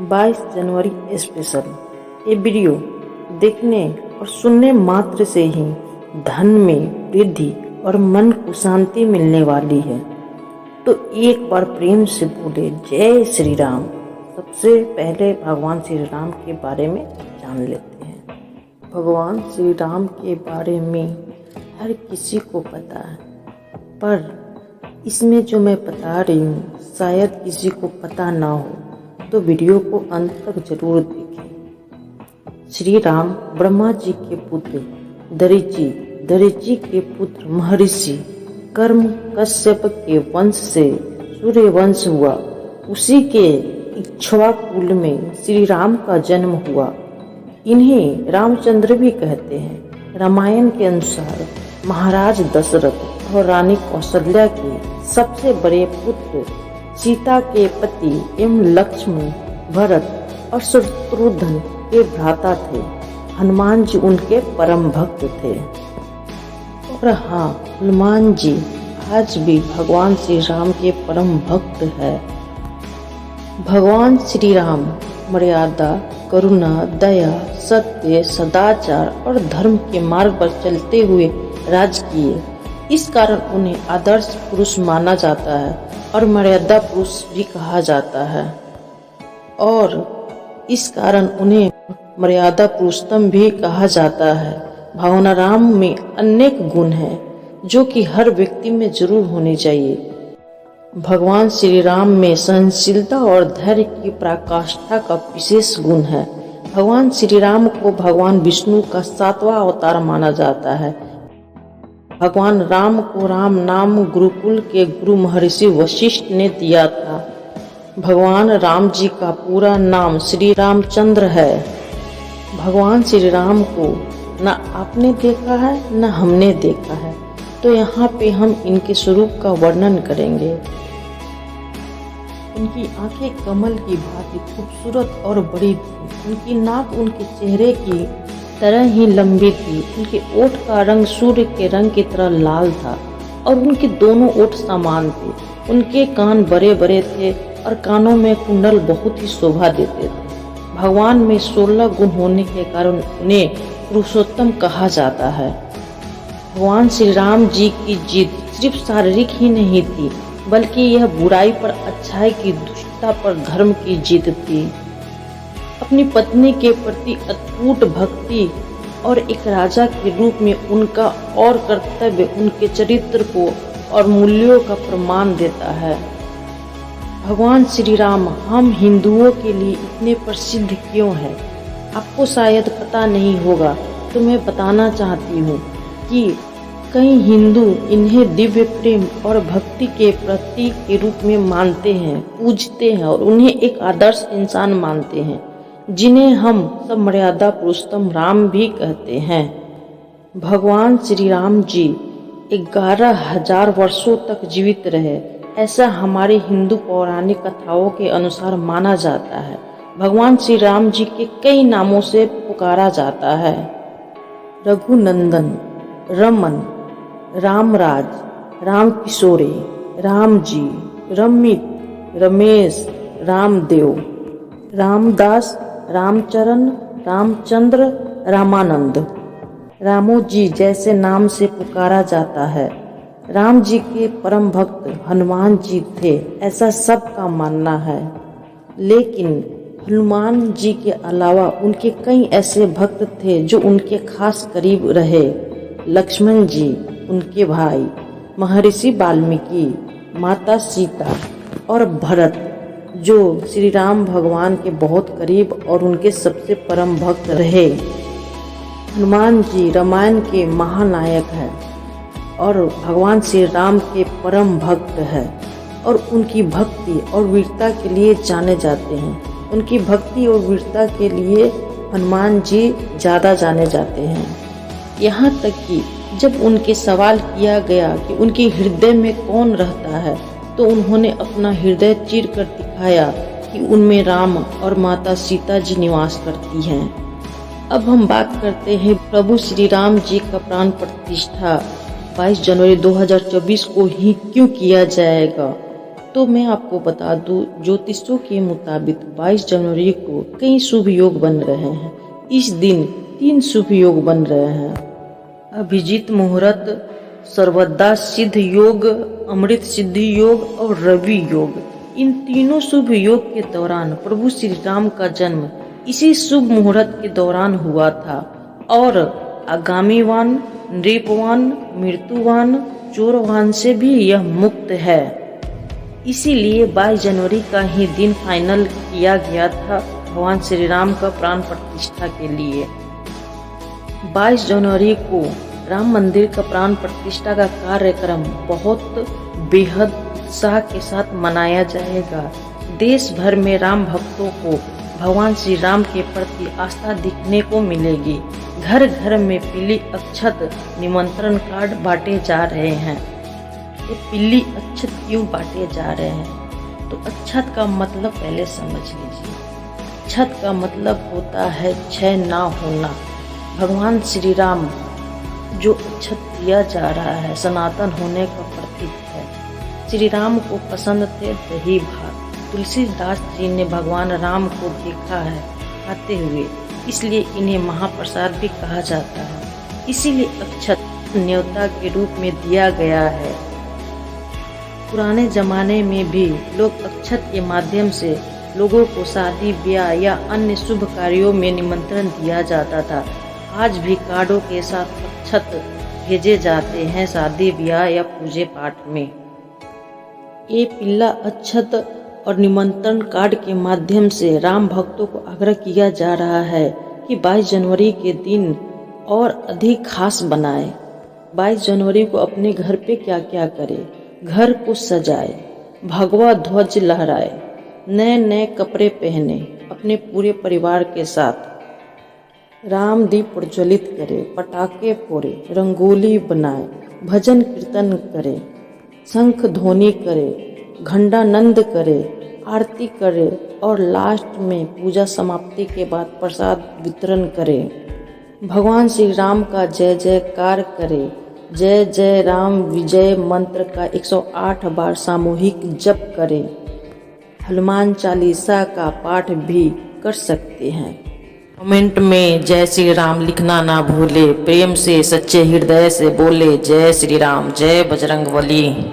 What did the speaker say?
22 जनवरी special. ये video देखने और सुनने मात्र से ही धन में वृद्धि और मन को शांति मिलने वाली है। तो एक बार प्रेम से बोले जय श्री राम। सबसे पहले भगवान श्री राम के बारे में जान लेते हैं। भगवान श्री राम के बारे में हर किसी को पता है, पर इसमें जो मैं बता रही हूँ शायद किसी को पता ना हो, तो वीडियो को अंत तक जरूर देखें। श्री राम ब्रह्मा जी के पुत्र दरिची के पुत्र महर्षि कर्म कश्यप के वंश से सूर्य वंश हुआ। उसी के इक्ष्वाकुल में श्री राम का जन्म हुआ। इन्हें रामचंद्र भी कहते हैं। रामायण के अनुसार महाराज दशरथ और रानी कौशल्या के सबसे बड़े पुत्र सीता के पति एवं लक्ष्मण भरत और शत्रुघ्न के भ्राता थे। हनुमान जी उनके परम भक्त थे। और हाँ, हनुमान जी आज भी भगवान श्री राम के परम भक्त है। भगवान श्री राम मर्यादा, करुणा, दया, सत्य, सदाचार और धर्म के मार्ग पर चलते हुए राज किए। इस कारण उन्हें आदर्श पुरुष माना जाता है और मर्यादा पुरुष भी कहा जाता है, और इस कारण उन्हें मर्यादा पुरुषोत्तम भी कहा जाता है। भगवान राम में अनेक गुण हैं जो कि हर व्यक्ति में जरूर होने चाहिए। भगवान श्री राम में सहनशीलता और धैर्य की पराकाष्ठा का विशेष गुण है। भगवान श्री राम को भगवान विष्णु का 7वां अवतार माना जाता है। भगवान राम को राम नाम गुरुकुल के गुरु महर्षि वशिष्ठ ने दिया था। भगवान राम जी का पूरा नाम श्री रामचंद्र है। भगवान श्री राम को न आपने देखा है न हमने देखा है, तो यहाँ पे हम इनके स्वरूप का वर्णन करेंगे। उनकी आंखें कमल की भांति खूबसूरत और बड़ी थी। उनकी नाक उनके चेहरे की तरह ही लंबी थी। उनके ओठ का रंग सूर्य के रंग की तरह लाल था और उनके दोनों ओठ समान थे। उनके कान बड़े बड़े थे और कानों में कुंडल बहुत ही शोभा देते थे। भगवान में 16 गुण होने के कारण उन्हें पुरुषोत्तम कहा जाता है। भगवान श्री राम जी की जीत सिर्फ शारीरिक ही नहीं थी, बल्कि यह बुराई पर अच्छाई की, दुष्टता पर धर्म की जीत थी। अपनी पत्नी के प्रति अटूट भक्ति और एक राजा के रूप में उनका और कर्तव्य उनके चरित्र को और मूल्यों का प्रमाण देता है। भगवान श्री राम हम हिंदुओं के लिए इतने प्रसिद्ध क्यों हैं? आपको शायद पता नहीं होगा, तो मैं बताना चाहती हूँ कि कई हिंदू इन्हें दिव्य प्रेम और भक्ति के प्रतीक के रूप में मानते हैं, पूजते हैं और उन्हें एक आदर्श इंसान मानते हैं, जिन्हें हम सब मर्यादा पुरुषोत्तम राम भी कहते हैं। भगवान श्री राम जी 11,000 वर्षों तक जीवित रहे, ऐसा हमारे हिंदू पौराणिक कथाओं के अनुसार माना जाता है। भगवान श्री राम जी के कई नामों से पुकारा जाता है। रघुनंदन, रमन, रामराज, राम किशोरे, राम जी, रमित, रमेश, रामदेव, रामदास, रामचरण, रामचंद्र, रामानंद, रामो जी जैसे नाम से पुकारा जाता है। राम जी के परम भक्त हनुमान जी थे, ऐसा सबका मानना है। लेकिन हनुमान जी के अलावा उनके कई ऐसे भक्त थे जो उनके खास करीब रहे। लक्ष्मण जी, उनके भाई, महर्षि वाल्मीकि, माता सीता और भरत, जो श्री राम भगवान के बहुत करीब और उनके सबसे परम भक्त रहे। हनुमान जी रामायण के महानायक हैं और भगवान श्री राम के परम भक्त हैं और उनकी भक्ति और वीरता के लिए जाने जाते हैं। उनकी भक्ति और वीरता के लिए हनुमान जी ज़्यादा जाने जाते हैं। यहाँ तक कि जब उनके सवाल किया गया कि उनके हृदय में कौन रहता है, तो उन्होंने अपना हृदय चीर कर दिखाया कि उनमें राम और माता सीता जी निवास करती हैं। अब हम बात करते हैं प्रभु श्री राम जी का प्राण प्रतिष्ठा 22 जनवरी 2024 को ही क्यों किया जाएगा। तो मैं आपको बता दूं, ज्योतिषों के मुताबिक 22 जनवरी को कई शुभ योग बन रहे हैं। इस दिन 3 शुभ योग बन रहे हैं। अभिजीत मुहूर्त, सर्वदा सिद्ध योग, अमृत सिद्धि योग और रवि योग। इन तीनों शुभ योग के दौरान प्रभु श्री राम का जन्म इसी शुभ मुहूर्त के दौरान हुआ था और आगामीवान, नृपवान, मृत्युवान, चोरवान से भी यह मुक्त है। इसीलिए 22 जनवरी का ही दिन फाइनल किया गया था भगवान श्री राम का प्राण प्रतिष्ठा के लिए। 22 जनवरी को राम मंदिर का प्राण प्रतिष्ठा का कार्यक्रम बहुत बेहद उत्साह के साथ मनाया जाएगा। देश भर में राम भक्तों को भगवान श्री राम के प्रति आस्था दिखने को मिलेगी। घर घर में पीली अक्षत निमंत्रण कार्ड बांटे जा रहे हैं। ये पीली अक्षत क्यों बांटे जा रहे हैं? तो अक्षत का मतलब पहले समझ लीजिए। अक्षत का मतलब होता है क्षय ना होना। भगवान श्री राम जो अक्षत दिया जा रहा है सनातन होने का प्रतीक है। श्री राम को पसंद थे दही भात। तुलसीदास जी ने भगवान राम को देखा है खाते हुए, इसलिए इन्हें महाप्रसाद भी कहा जाता है। इसीलिए अक्षत न्योता के रूप में दिया गया है। पुराने जमाने में भी लोग अक्षत के माध्यम से लोगों को शादी ब्याह या अन्य शुभ कार्यों में निमंत्रण दिया जाता था। आज भी कार्डों के साथ अक्षत भेजे जाते हैं शादी ब्याह या पूजे पाठ में। ये पीला अक्षत और निमंत्रण कार्ड के माध्यम से राम भक्तों को आग्रह किया जा रहा है कि 22 जनवरी के दिन और अधिक खास बनाए। 22 जनवरी को अपने घर पे क्या क्या करे? घर को सजाए, भगवा ध्वज लहराए, नए नए कपड़े पहने, अपने पूरे परिवार के साथ राम दीप प्रज्वलित करे, पटाखे फोड़े, रंगोली बनाए, भजन कीर्तन करे, शंख ध्वनि करे, घंटानंद करे, आरती करे और लास्ट में पूजा समाप्ति के बाद प्रसाद वितरण करे। भगवान श्री राम का जय जयकार करे। जय जय राम विजय मंत्र का 108 बार सामूहिक जप करें। हनुमान चालीसा का पाठ भी कर सकते हैं। कमेंट में जय श्री राम लिखना ना भूले। प्रेम से सच्चे हृदय से बोले जय श्री राम, जय बजरंगबली।